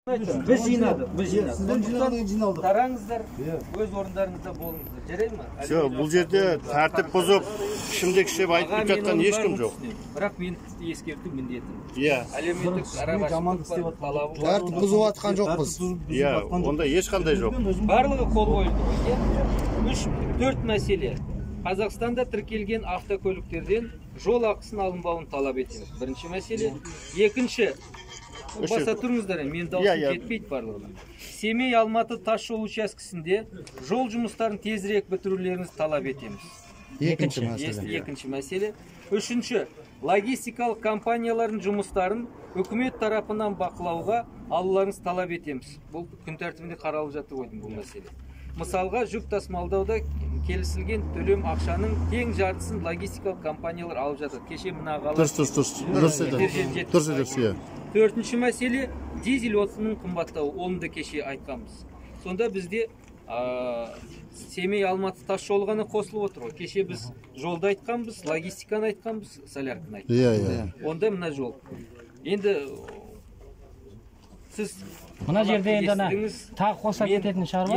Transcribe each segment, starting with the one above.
Biz жинадық. Сізден жинаған жиналдық. Тараңыздар, өз орындарыңызда болыңыздар. Жарай ма? Жоқ, бұл жерде тәртіп бұзып, ішімдік ішіп айтып жатқан ешкім жоқ. Бірақ мен ескерту міндетім. Иә. Әлеуметтік арақашықтық талабы бар. Тәртіп бұзып атқан жоқпыз. Иә, онда ешқандай жоқ. Барлығы қол қойылды. 4 мәселе. Қазақстанда тіркелген автокөліктерден жол ақысын алынбауын талап етеміз. Бірінші мәселе. Екінші, баса тұрыңыздар, мен даусым кетпейді барлығына. Семей Алматы тас жол учаскесінде жол жұмыстарын тезірек бітірулеріңізді талап етеміз. Екінші мәселе. Үшінші, логистикалық компаниялардың жұмыстарын үкімет тарапынан бақылауға алуларыңызды талап етеміз. Бұл күн тәртібінде қаралып жатыр ғой бұл мәселе. Мысалға, жүк тасымалдауда келісілген төлем ақшаның тең жартысын логистикалық компаниялар алып жатыр. Кеше мына ғалым. Дұрыс. Төртінші мәселе, дизель отынының қымбаттауы. Оны да кеше айтқанбыз. Сонда бізде Семей Алматы тас жолы ғана қосылып отыр ғой. Кеше біз жолды айтқанбыз, логистиканы айтқанбыз, солярканы айтқанбыз. Онда мына жол. Енді сіз мына жерде енді тағы қоса кететін шығар ма?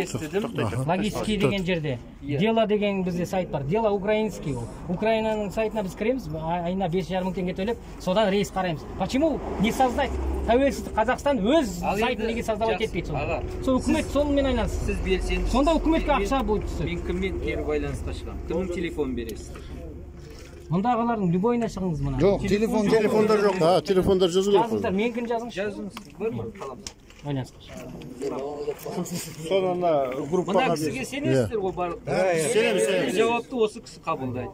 Логистики деген жерде. Дело деген бізде сайт бар. Дело украинский ол. Украинаның сайтына біз кіреміз, айына 5,5 мың теңге төлеп, содан рейс қараймыз. Почему не создать? Тәуелсіздік Қазақстан өз сайтын неге создавать етпейді сонда? Сол үкімет сонымен айналыссын. Сіз белсенді. Сонда үкіметке ақша будет түседі. Мен кіммен кері байланысқа шығамын? Кімнің телефонын бересіз? Мұндағылардың любойына шығыңыз мұна. Жоқ, телефондар жоқ. Телефондар жазу керек. Жазыңыздар, менікін жазыңыз. Жазыңыз. Бар ма? Қаламыз. Байланысқа шығыңыз. Сонда группаға мына кісіге сенесіздер ғой барлық. Сенеміз. Жауапты осы кісі қабылдайды.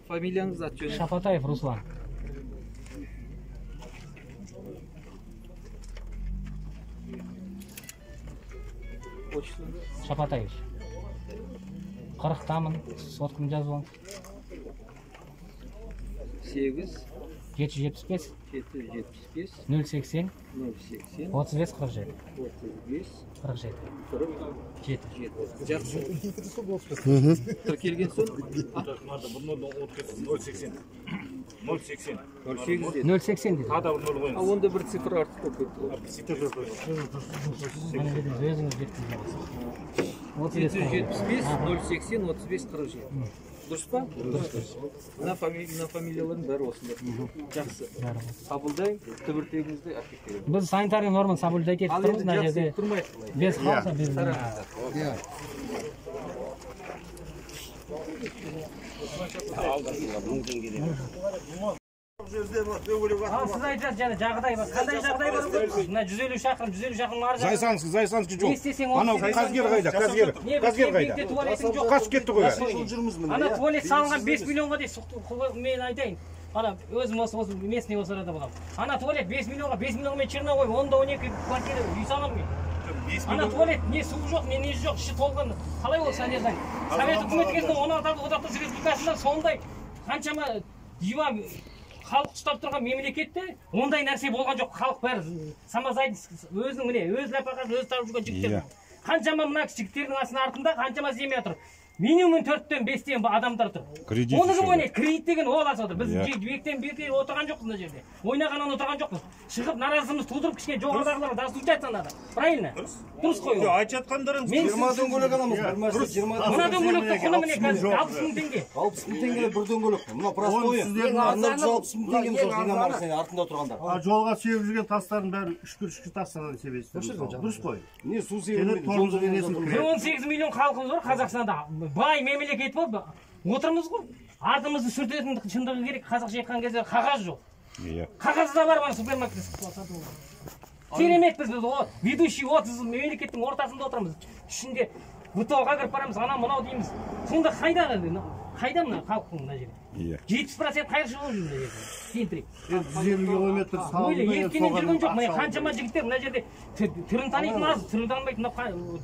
Фамилияңыз, аты жөніңіз? Шапатаев Руслан. Почтаңыз? Шапатаев. 40-тамын, соткым жазуын. 8 775 775 080 080 35 47 35 47 Жақсы. Тіркелген соң 080 дейді. Онда бір цифр артық болып кетті. Өзіңіз жеткізіңіз. 775 080 35 47. Дұрыс па? Мына фамилиялардың бәрі осында. Жақсы. Қабылдайын, түбіртегіңізді әкеттірем. Біз санитарный норманы соблюдать етіп тұрмыз мына жерде. Без халса без. Сіз айтасыз және жағдай бар. Қандай жағдай бар? Мына 150 шақырым ар жағы. Зайсанскі жоқ. Анау қазгер қайда? Қазгер қайда? Қашып кетті ғой. Ана туалет салынған 5 миллионға дейін мен айтайын. Ана өзім осы местный осы арада боламын. Ана туалет 5 миллионға мен черновой, онда 12 квартира үй салам мен. Ана туалет не су жоқ, не жоқ, іші толған. Қалай ол санердан? Совет үкіметі кезінде 16 одақтас республикасында сондай қаншама диван халық ұстап тұрған мемлекетте ондай нәрсе болған жоқ. Халық бәрі самозайдыс өзінің міне өз лапақасын өзі тауып жүрген жігіттер. Қаншама мына жігіттердің артында қаншама семья тұр. Минимум 4-тен 5-тен адамдар тұр. Оны кім ойнайды? Кредит деген ол асады. Біз бектен бекте отырған жоқпыз мына жерде. Ойнағаннан отырған жоқпыз. Шығып наразылығымызды тудырып кішкене жоғарыдағыларға дастучать санады. Правильно? Дұрыс қой ол. Айтып жатқандарыңыз 20 дөңгелек аламыз. Мына дөңгелектің құны міне қазір 60 мың теңге. 60 мың теңге бір дөңгелек. Мына простой. Анда 160 мың теңге сол жинамар сен артында тұрғандар. Жолға себіп жүрген тастардың бәрі үшкір тастардан себесіздер. Дұрыс қой. Не су себіп 18 миллион халқымыз бар Қазақстанда. Бай мемлекет болып отырмыз ғой. Артымызды сүртетін шындығы керек. Қазақша айтқан кезде қағаз жоқ. Қағаз да бар ма супермаркетте сатып алған. Керемет біз ведущий 30 мемлекеттің ортасында отырмыз. Ішінде ВТО-ға кіріп барамыз, ана мынау дейміз. Сонда қайда мына халықтың мына жерде? 70% қайыршы болып жүр мына жерде. Центре. 150 километр салынды. Еркенен жүрген жоқ. Міне қаншама жігіттер мына жерде түрін танитын аз, түрін танымайтын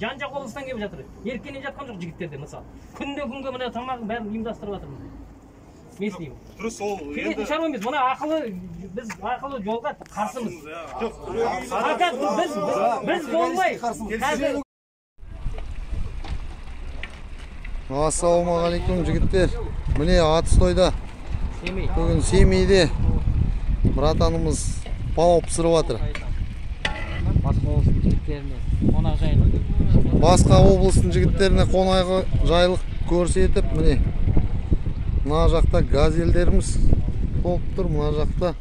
жан-жақ облыстан келіп жатыр. Еркенен жатқан жоқ жігіттерде мысалы. Күнде мына тамағын бәрін ұйымдастырып жатырмыз. Мен істеймін. Дұрыс ол. Келетін шаруа емес. Мына біз ақылы жолға қарсымыз. Біз болмай. Ассалаумағалейкум жігіттер. Міне Атыстойда. Бүгін Семейде братанымыз палау пісіріп жатыр. жігіттеріне қонақжайлық басқа облыстың жігіттеріне қонақжайлық көрсетіп, міне мына жақта газельдеріміз болып тұр, мына жақта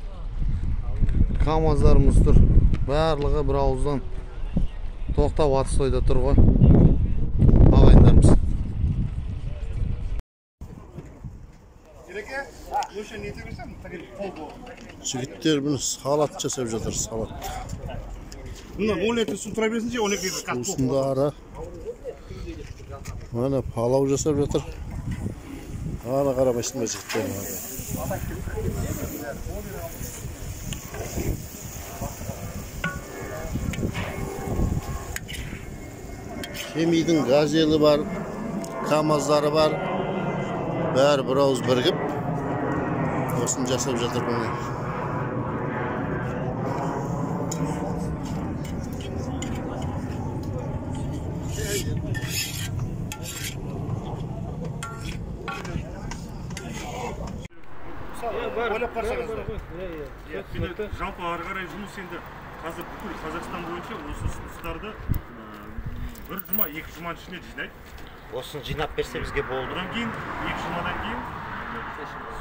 КамАЗдарымыз тұр. Барлығы бір ауыздан тоқтап Атыстойда тұр ғой ағайындарымыз. Жігіттер бұны салат жасап жатыр, салат. Мына 10 литр су тұра берсінші, 12 литр қатты болып. Сусындары. Мына палау жасап жатыр. Ана қарамайсың ба жігіттер. Семейдің газелі бар, КамАЗдары бар. Бәрі бір ауыз бірігіп осыны жасап жатыр бұны. Ойлап қарсаңыздар. Жалпы ары қарай жұмыс енді қазір бүкіл Қазақстан бойынша осы ұсыныстарды бір жұма, 2 жұманың ішінде жинайды. Осыны жинап берсе бізге болды. Одан кейін 2 жұмадан кейін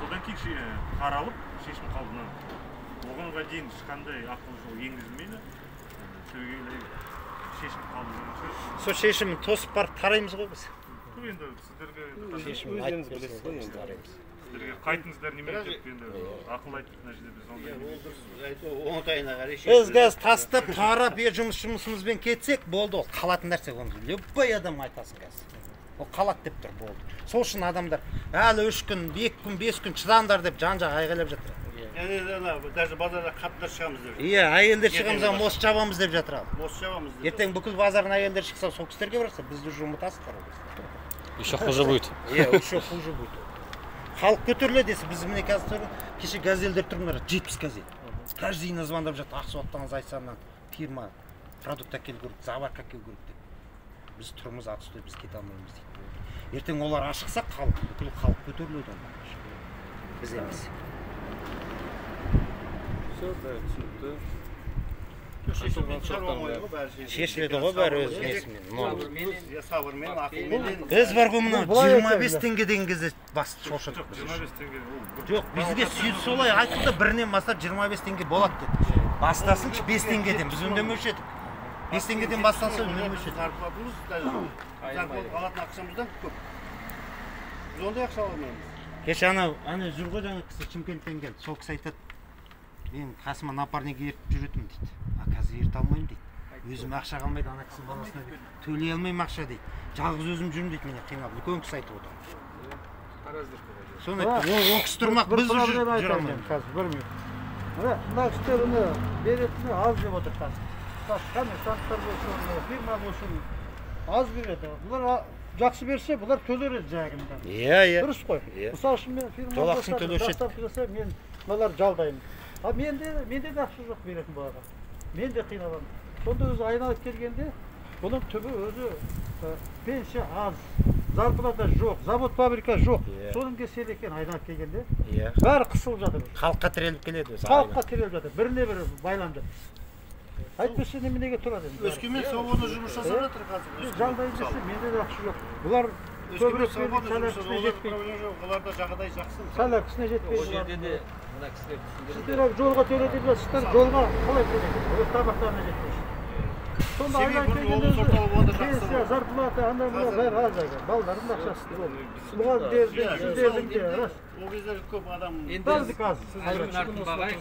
содан кейін қаралып шешім қабылданады. Оғанға дейін ешқандай ақылы жол енгізілмейді. Түбегейлі шешім қабылданады. Сол шешімін тосып барып тараймыз ғой біз. Енді сіздерге шешімін айтып бересіз ғой біз тараймыз. Сіздерге қайтыңыздар немен деп енді ақыл айтып мына жерде біз ондай. Біз газ тастап тарап жұмысымызбен кетсек болды, ол қалатын нәрсе оны. Любой адам айтасың газ. Ол қалат деп тұр болды. Сол үшін адамдар әлі 3 күн, 2 күн, 5 күн шыдаңдар деп жан-жақ айғайлап жатыр. Даже базарда қатындар шығамыз деп. Иә, әйелдер шығамыз, мост жабамыз деп жатыр ал. Мост жабамыз деп. Ертең бүкіл базардан әйелдер шықса, сол кісілерге барса, бізді уже ұмытасыздар. еще хуже будет. Иә, еще хуже будет. Халық көтеріледі десе, біз міне қазір кеше газельдер тұрмындар, 70 газель. Каждый звондап жатыр, Ақсуаттан, Зайсаннан, фирма, продукт әкел көріп, заварка әкел көріп деп. Біз тұрмыз Атыстой, біз кете алмаймыз дейді. Ертең олар ашықса, бүкіл халық көтеріледі онда. Біз емес. Шешіледі ғой бәрі өз несімен. Сабырмен, ақылмен. Біз бар ғой мұны 25 теңге деген кезде басты шошыдық. 25 теңге. Жоқ, бізге сөйтіп солай айтылды, бірінен бастап 25 теңге болады деді. Бастасыншы 5 теңгеден, біз үндемеуші едік. 5 теңгеден басталса үндемеуші едік. Зарплатымыз, зарплат алатын ақшамыздан көп. Біз ондай ақша алмаймыз. Кеше ана жүр ғой жаңа кісі Шымкенттен келді. Сол кісі айтады, мен қасыма напарник ертіп жүретім дейді. Қазір ерте алмаймын дейді. Өзім ақша қалмайды, ана кісінің баласына төлей алмаймын ақша дейді. Жалғыз өзім жүрмін дейді, мене қиналып. Үлкен кісі айтып отыр. Соны айтты, ол кісі тұрмақ, біз жүр алмаймыз. Қазір бір минут. Мына кісілер оны беретіні аз деп отыр қазір. Қане санаттар болсын, фирма болсын, аз береді. Бұлар жақсы берсе, бұлар төлер еді жағында. Иә. Дұрыс қой. Мысалы үшін мен фирма болса, доставка жасай, мен бұлар жалдаймын. А менде де ақша жоқ беретін бұларға. Мен де қиналамын. Сонда өзі айналып келгенде, бұның түбі өзі пенсия аз, зарплата жоқ, завод, фабрика жоқ. Соның кесел екен айналып келгенде. Бәрі қысылып жатыр. Халыққа тіреліп келеді өзі. Халыққа тіреліп жатыр. Біріне-бірі байланып жатыр. Айтпесе неменеге тұрады енді. Өскемен заводы жұмыс жасап жатыр қазір. Жағдай десе, менде де ақша жоқ. Бұлар көбірек сәләкісіне жетпейді. Оларда жағдай жақсы. Сәләкісіне Ол жетпейді. жерде де мына кісілер түсіндіріп Сіздер жолға төледі білесіздер, жолға қалай төлейді? Өз табақтарына жетпейді. Сонда айдан келгенде пенсия, зарплата, анда мына бәрі аз айды. Балдардың ақшасы болды. Мұғалімдердің, сіздердің де рас. Ол кезде көп адам Барлық аз. Айрын артын бағайық.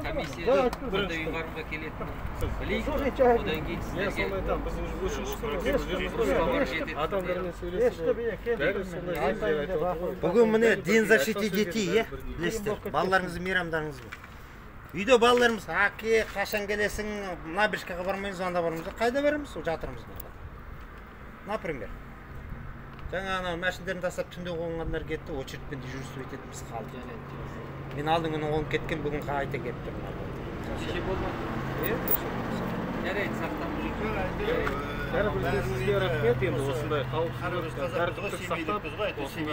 Комиссия бұндай ұйғарымға келетін білейік. Одан кейін сіздерге Бүгін міне День защиты детей, е? Білесіздер, балаларыңызды, мейрамдарыңызды. Үйде балаларымыз, әке, қашан келесің, набережкаға бармаймыз, анда бармыз. Қайда барамыз? Жатырмыз. Например. Жаңа ана машиндерін тастап түнде қойғандар кетті, очередьпен дежурство етеді, біз қалды. Мен алдың күні оңып кеткен, бүгін қайта кетіп тұрмын. кеше болмады. Жарайды, сақтамыз. Бәрімізге рахмет, енді осындай қауіпсіздік, тәртіптік сақтап,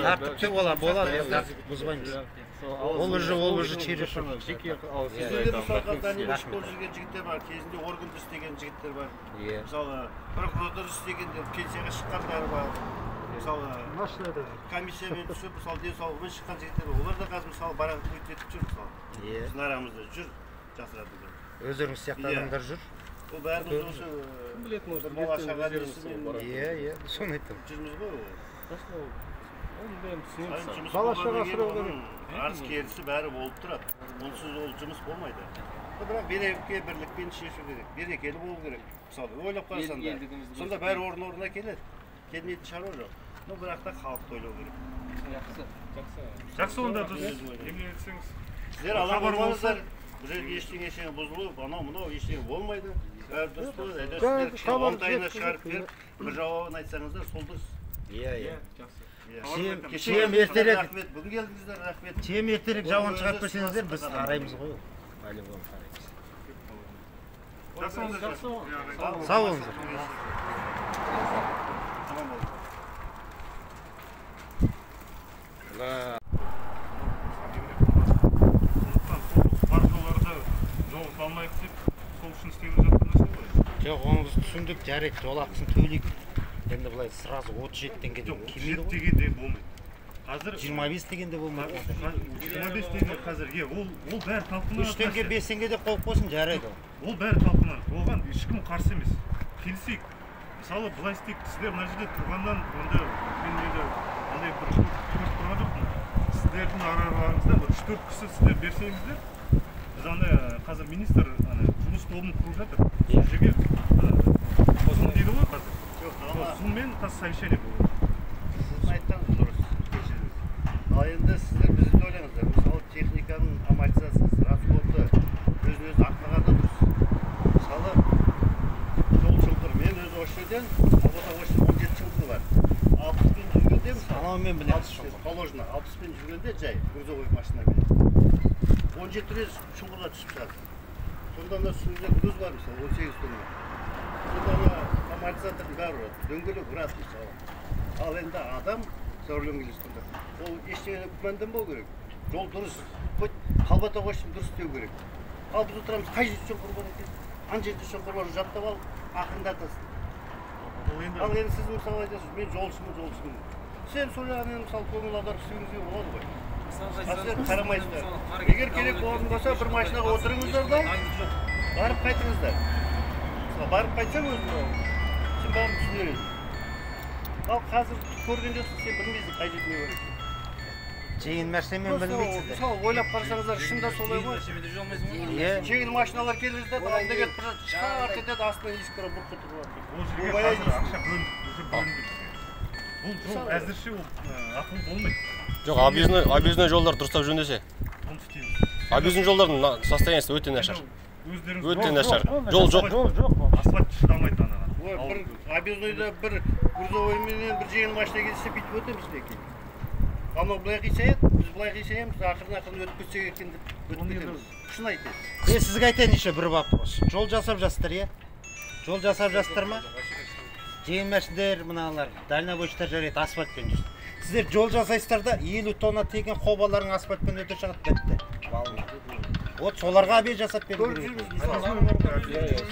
Тәртіпте болады, бұзбаймыз. Ол уже чересур. Сіздерде мысалы дәнемеш болып жүрген жігіттер бар, кезінде органда істеген жігіттер бар. Мысалы, прокуратура істегендер, пенсияға шыққандар бар. Мысалы, комиссиямен түсіп, мысалы, денсаулығымен шыққан жігіттер бар. Олар да қазір мысалы барақ өтетіп жүр, мысалы. Біздің арамызда жүр, жасыратындар. Өздеріңіз сияқты адамдар жүр. Ол бәріміз осы бала шаға несімен соны айттым. жүрміз ғой. Бала шаға асырау керек. Арыз керісі бәрі болып тұрады. Онсыз ол жұмыс болмайды. Бірақ берекеге, бірлікпен шешу керек. Берекелі болу керек. Мысалы, ойлап қарасаңдар. Сонда бәрі орнына келеді. Келмейтін шаруа жоқ. Но бірақ та халықты ойлау керек. Жақсы онда біз емне етсеңіз. Сіздер ала болмаңыздар. Бір ештеңе бұзылып, анау-мынау ештеңе болмайды. Бәрі дұрыс болады. Сіздер оңтайына шығарып беріп, бір жауабын айтсаңыздар, сол дұрыс. Чем ертерек бүгін келдіңіздер, рахмет. Чем ертерек жауын шығарып берсеңіздер, біз қараймыз ғой. По-любому қараймыз. Жақсы онда. Сау болыңыздар. Партияларды жол салмайық деп, сол үшін істеп жатқан нәрсе ғой. Жоқ, оңыз түсіндік, жарайды, жол ақысын төлейік. Енді былай сразу 37 теңгеден келмейді ғой. 37 теңгеден болмайды. Қазір 25 теңгеде болмайды. 25 теңге қазір, ол бәрі талқыланады. 3 теңге, 5 теңге деп қойып қойсын, жарайды. Ол бәрі талқыланады. Оған ешкім қарсы емес. Келісейік. Мысалы, былай істейік, сіздер мына жерде тұрғаннан, онда мен енді андай бір көріп тұрған жоқпын. Сіздердің араларыңызда 3-4 кісі сіздер берсеңіздер, біз андай қазір министр жұмыс тобын құрып жатыр. Сол жерге Зум дейді ғой қазір. Зуммен совещание болады. Сіздің айтқаныңыз дұрыс. Ал енді сіздер бізді ойлаңыздар. Мысалы, техниканың амортизациясы, расходы, өзін-өзі ақтағанда дұрыс. Мысалы, жол шұңқыр. Мен өзі осы жерден, Алматы осы 17 шұңқыр бар. 60-пен жүргенде, Анаумен білеміз шұңқыр. положено, 60-пен жүргенде жай, грузовой машинамен. 17 рет шұңқырға түсіп жатыр. Сонда үстінде груз бар, мысалы, 18 тонна. Сонда амортизатордың бәрі ұрады, дөңгелек ұрады, мысалы. Ал енді адам, сөрленгелі сонда, ол ештеңені күмәнданбау керек. Жол дұрыс, қалбата қойсын дұрыс істеу керек. Ал біз отырамыз, қай жерде шұңқыр бар екен? Ан жерде шұңқыр бар, жаттап алып, ақындатасың. Ал енді сіз мысалы айтасыз, мен жолшымын. Сен сол жағынан мысалы көңіл аударып істеуіңізге болады ғой. Сіздер қарамайсыздар. Егер керек болатын болса, бір машинаға отырыңыздар да, барып қайтыңыздар. Барып қайтсаң өзің ол, сен бәрін түсінер едің. Ал қазір көрген жоқсың, сен білмейсің қай жерде не бар екен. Жеңіл нәрсемен білмейсіздер. Мысалы, ойлап қарасаңыздар, шында солай ғой. Жеңіл машиналар келіңіздер, алдында кетіп тұрады, шығарып кетеді, астынан ескіра бұқ кетіп тұрады. Ол жерге қазір ақша бөлінді. Бұл жол әзірше ақылы болмайды. Жоқ, объездной жолдар дұрыстап жөндесе. Оны істейміз. Объездной жолдардың состояниесі өте нашар. Өте нашар. Жол жоқ. Асфальт шыдамайды анаға. Бір объездойда бір грузовойменен бір жеңіл машина келсе бүйтіп өтеміз неке. Анау былай қисаяды, біз былай қисаямыз, ақырын өтіп кетсек екен деп өтіп кетеміз. Шын айтайын. Сізге айтайын еще бір вопрос. Жол жасап жассыздар, иә? Жол жасап жассыздар ма? Жеңіл машиналар, мыналар, дальнобойщиктар жарайды, асфальтпен жүрсін. Сіздер жол жасайсыздар да 50 тонна теген қобаларың асфальтпен өте шығады, бітті. Вот соларға объезд жасап беру керек.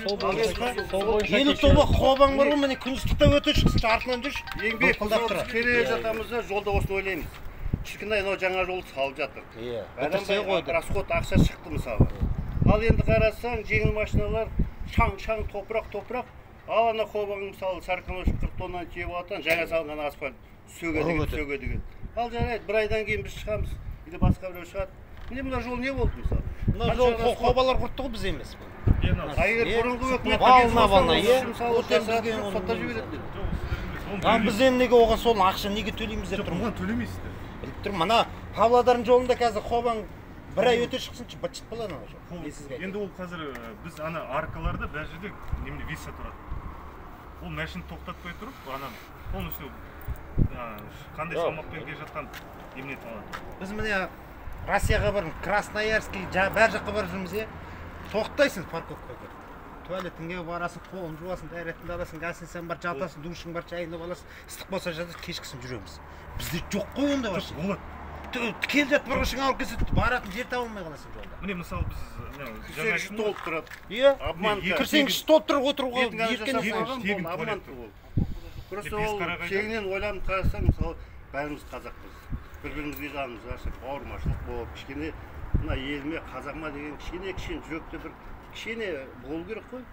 50 тонна қобаң бар ғой, міне күндізтікте өте шықсын, артынан жүрші. Еңбек қылып келе жатамыз да, жолда осыны ойлаймыз. Шіркін-ай, мынау жаңа жолды салып жатыр. Расход ақша шықты мысалы. Ал енді қарасаң, жеңіл машиналар шаң-шаң, топырақ. Ал ана қобаң мысалы сарқыныш 40 тоннаны тиеп алатын, жаңа салынған асфальт сөгеді. Ал жарайды, бір айдан кейін біз шығамыз, или басқа біреу шығады. Міне мына жол не болды мысалы? Мына жол қобалар құртты ғой, біз емес. Егер бұрынғы өкімет сотта жібереді. Біз неге оған сол ақша неге төлейміз деп тұрмыз? Оған төлемейсіздер. Біліп тұрмын, мана Павлодардың жолында қазір қобаң бір ай өте шықсыншы, бытшып болады ана жол. Енді ол қазір біз ана аркаларда бәр жерде немене виса тұрады. Ол машина тоқтатпай тұрып, ана полностью қандай салмақпен келе жатқан немене алады. Біз міне Россияға барып, Красноярский, бәр жаққа барып жүрміз, е? Тоқтайсың парковкаға. Туалетіңе барасың, қолын жуасың, дәретіңді аласың, гостиницаң бар, жатасың, душың бар, чайыңды аласың, ыстық болса жатасың, кешкісін жүреміз. Бізде жоқ қой онда бар. Болады. келіп жатып бір қышың алып келсе баратын жер таба алмай қаласың жолда. Міне мысалы біз Кірсеңіз толып тұрады. Иә. Обман. Кірсеңіз толып тұрып отыруға еркен обман тұр ол. Просто ол шегінен ойланып қарасаң, мысалы, бәріміз қазақпыз. Бір-бірімізге жанымыз ашып, бауырмашылық болып, кішкене мына еліме, қазағыма деген кішкене жүректе бір кішкене болу керек қой.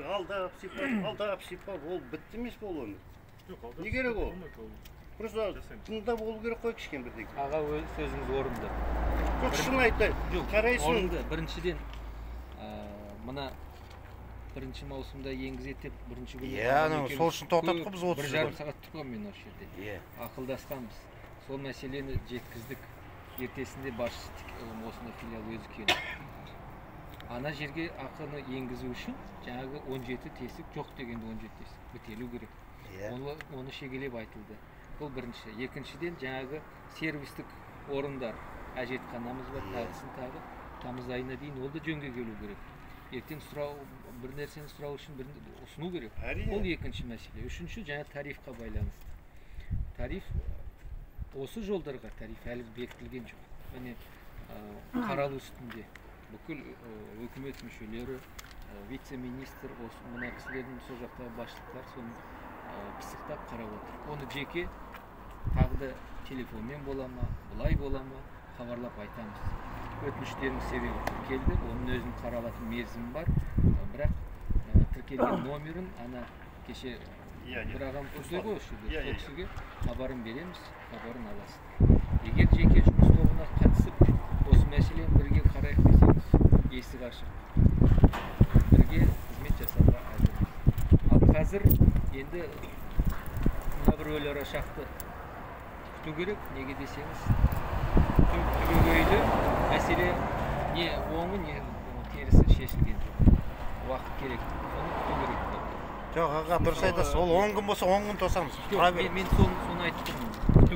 Алдап сипап, ол бітті емес пе ол өмір? Не керек ол? Просто бұнда болу керек қой кішкене бірдеңе. Аға сөзіңіз орынды. Жоқ, шын айтайын. Қарайсың. Орынды. Біріншіден мына 1 маусымда енгізеді деп бірінші күні. Иә, сол үшін тоқтаттық біз 30 жыл. 1,5 сағат тұрған мен осы жерде. Иә. Ақылдасқанбыз. Сол мәселені жеткіздік. Ертесінде басшысы осында филиал өзі келді. Ана жерге ақыны енгізу үшін жаңағы 17 тесік жоқ дегенде 17 тесік бітелу керек. Оны шегелеп айтылды. Бұл бірінші. Екіншіден жаңағы сервистік орындар, әжетханамыз бар, тағы тамыз айына дейін ол да жөнге келу керек. Ертең бір нәрсені сұрау үшін ұсыну керек. Ол екінші мәселе. Үшінші жаңа тарифқа байланысты. Тариф осы жолдарға тариф әлі бекітілген жоқ. Міне қаралу үстінде бүкіл өкімет мүшелері, вице-министр, мына кісілердің сол жақтағы басшылықтар соны пысықтап қарап отыр. Оны жеке тағы да телефонмен бола ма, бұлай бола ма, хабарлап айтамыз. Өтініштердің себебі тіркелді, оның өзінің қаралатын мерзімі бар, бірақ тіркелген номерін ана кеше бір ағам көрсе ғой осы жерде, сол кісіге хабарын береміз, хабарын аласыз. Егер жеке жұмыс тобына қатысып, осы мәселені бірге қарайық десеңіз, есік ашық. Бірге қызмет жасауға әзірміз. Ал қазір енді мына бір өлі шақты күту керек, неге десеңіз, түбегейлі мәселе не оңы, не терісі шешілген жоқ. Уақыт керек, соны күту керек. Жоқ, аға, дұрыс айтасыз. Ол 10 күн болса 10 күн тосамыз. Мен соны айтып тұрмын.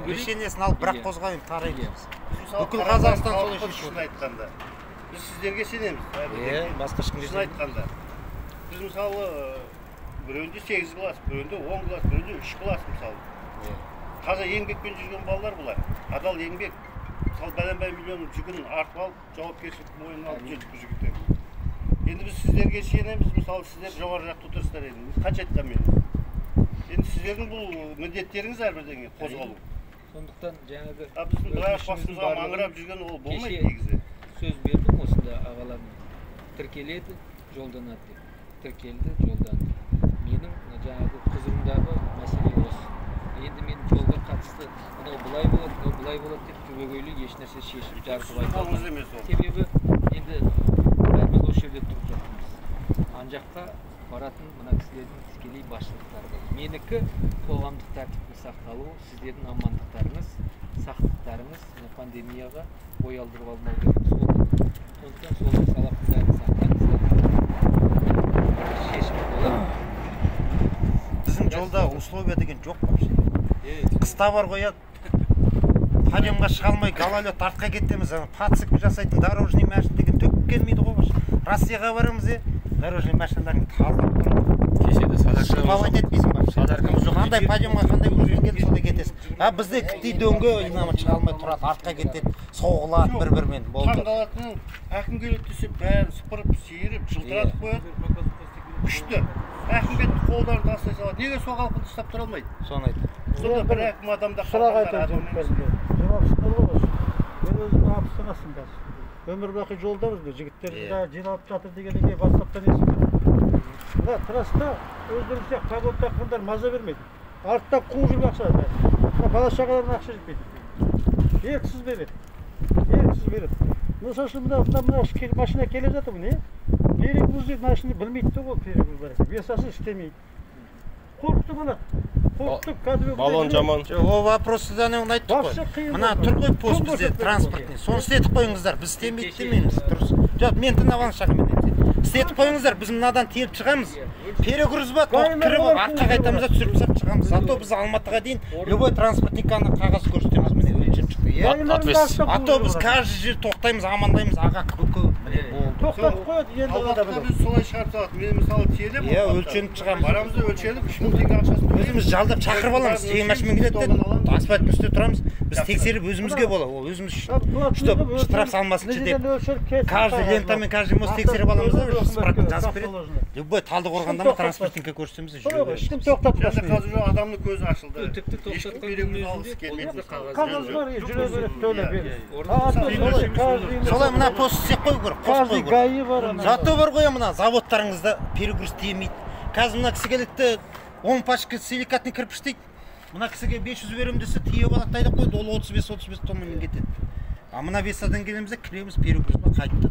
Решениесін алып бірақ қозғаймын, тараймыз. Бүкіл Қазақстан сол үшін шын айтқанда. Біз сіздерге сенеміз. Басқа ешкімге шын айтқанда. Біз мысалы біреуінде 8 класс, біреуінде 10 класс, біреуінде 3 класс мысалы. Қазір еңбекпен жүрген балалар бұлар. Адал еңбек. Мысалы бәлен-бәлен миллион жүгін артып алып, жауапкершілік мойнына алып жүрді бұл жігіттер. Енді біз сіздерге сенеміз, мысалы сіздер жоғары жақта отырсыздар енді. Қанша айтқан мен. Енді сіздердің бұл міндеттеріңіз әрбірдеңе қозғалу. Сондықтан жаңағы біздің бірақ басымызға маңырап жүрген ол болмайды негізі. Сөз бердім осында ағаларым. Тіркеледі, жолданады деп. Тіркелді, жолданды. Менің жаңағы құзырымдағы мәселе осы. Енді мен жолға қатысты, мынау бұлай болады деп түбегейлі ешнәрсе шешіп жарқып айта алмаймын. Себебі енді бәріміз осы жерде тұрып жатырмыз. Ан жаққа баратын мына кісілердің тікелей басшылықтары бар. Менікі қоғамдық тәртіптің сақталуы, сіздердің амандықтарыңыз, сақтықтарыңыз пандемияға бой алдырып алмау керек. Сондықтан соның талаптарын сақтаңыздар. Шешім болады. Біздің жолда условия деген жоқ вообще. Қыста бар қояды. Подъемға шыға алмай гололед артқа кетеміз. Подсыпка жасайтын дорожный машина деген төк келмейді ғой. Россияға барамыз, дорожный машиналардың тазалап тұрады. Кешеде садаркамыз жоқ. Қандай подъемға қандай өзің келді солай кетесің. Бізде кіттей дөңге шыға алмай тұрады, артқа кетеді, соғылады бір-бірімен. Таңдалатының әкім келеді десе бәрін сыпырып, сиырып, жылтыратып қояды. Күшті. Әкім кетті қолдарын тастай салады. Неге сол халқын ұстап тұра алмайды? Соны айтты. Сонда бір әкім адамда сұрақ айтайын жауапсыздар ғой осы. Мен өзімнің абыстанасым бар. Өмір бақи жолдамыз біз, жігіттер жиналып жатыр дегенге бастаптан естіп. Мына траста өздері сияқты погон таққандар маза бермейді. Арттан қуып жүріп ақша. Бала шағаларына ақша жетпейді. Еріксіз береді. Мысалы үшін мына машина келе жатыр не? Перегруз дейді, машина білмейді де ол перегруз бар. Весасы істемейді. Қорқытып алады. Балон жаман. О вопросты анауын айттық қой. Мына тұр ғой пост бізде транспортный. Соны істетіп қойыңыздар. Біз істемейді демейміз. Дұрыс. Жоқ, мен тыңдап алыңызшы аға мен айтайын. Істетіп қойыңыздар. Біз мынадан теріп шығамыз. Перегруз бар. Кіріп артқа қайтамыз да түсіріп шығамыз. Зато біз Алматыға дейін любой транспортниканы қағаз көрсетеміз. Міне өлшеп шықты. Ответственность. А то біз каждый жер тоқтаймыз, амандаймыз, аға көке. Міне болды. Тоқтатып қояды енді Алматыда біз солай шығарып салады. Мен мысалы тиелем. Иә, өлшеніп шығамыз. Барамыз да өлшеніп 3 мың теңге ақшасын Өзіміз жалдап шақырып аламыз. Тегін машина келеді де, асфальттың үстінде тұрамыз. Біз тексеріп өзімізге болады. Ол өзіміз чтоб штраф салмасыншы деп. Каждый лентамен, каждый мост тексеріп аламыз да, справка жазып береді. Любой Талдықорғанда ма транспортникке көрсетеміз де жүре береді. Ешкім тоқтатпасын. Қазір уже адамның көзі ашылды. Тіпті Ешкім тоқтатқан үйреніп күннің алғысы өзінде келмейді. Қағаз бар, жүре береді, төлеп береді. Солай мына пост істеп қою керек, қосып Каждый қою керек. гаи бар. Зато бар ғой мына заводтарыңызда перегруз тиемейді. Қазір мына кісі келеді де 10 пачка силикатный кірпіш дейді. Мына кісіге 500 берем десе тиеп алады да айдап қойды, ол 35 тоннамен кетеді. А мына Весадан келеміз де кіреміз перегрузға қайтты.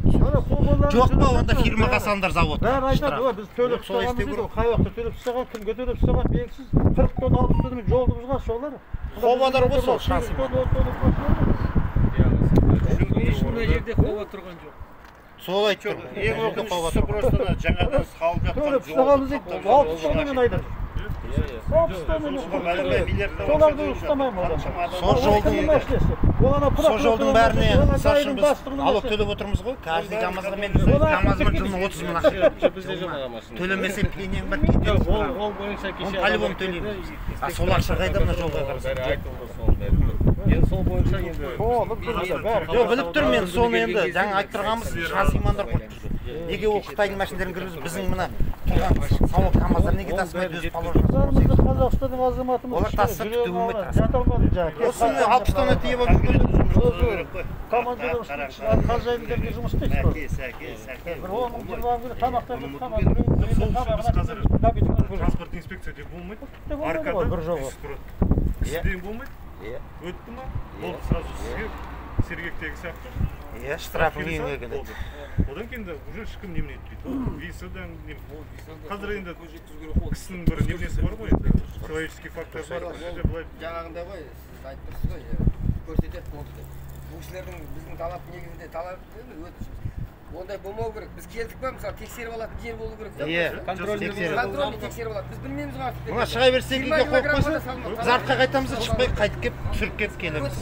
Жоқ па онда фирмаға салыңдар завод. Бәрі айтады, біз төлеп ұстағанбыз дейді, қай уақытта төлеп ұстаған, кімге төлеп ұстаған белгісіз. 40 тонна 60 тоннамен жолды бұзған солар. Хобадар ғой сол шансы. ешқандай жерде қоба тұрған жоқ. Сол айтып тұр. Ең өкініштісі просто жаңадан салып жатқан Төлеп ұстағанбыз дейді, 60 тоннамен айдады. 60 тоннамен соларды ұстамаймын одан. Сол жолдың бәріне мысалы үшін біз алып төлеп отырмыз ғой. Каждый КамАЗға мен КамАЗыма жылына 30 мың ақша төлемесе пенең бар кетеді. Ол бойынша кеше по-любому төлейміз. А сол ақша қайда мына жолға қарасың? Енді сол бойынша енді Жоқ, біліп тұрмын мен соны енді жаңа айтып тұрғанымыз жас имандар қойып тұр. Неге ол Қытайдың машиналарын кіргізіп біздің мына тұрған сауат КамАЗдар неге тасымайды өз положениясы? Қазақстанның азаматымыз Олар тасып тігу ме жата алмады жаңағы. Осыны 60 тонна тиеп алып жүрген. Командалар хозяиндерге жұмыс істейді. Бір 10 мың 20 мың тамақтар Транспорт инспекцияда болмайды. Аркада бір жоғы. сізден болмайды. Өтті ма? Болды сразу сізге сергектегі сияқты. Иә, штраф үйіңе келеді. Одан кейін уже ешкім немен етпейді. Висадан қазір енді кісінің бір немнесі бар ғой енді. Человеческий фактор бар. Жаңағында ғой, сіз айтып тұрсыз ғой, көрсетеді болды. Бұл кісілердің біздің талап негізінде талап өтіш. Ондай болмау керек. Біз келдік па, мысалы тексеріп алатын жер болу керек. Иә, контрольный тексеріп алады. Біз білмейміз ғой. Мына шыға берсек үйге қойып қойса, біз артқа қайтамыз да шықпай қайтып келіп түсіріп келіп келеміз.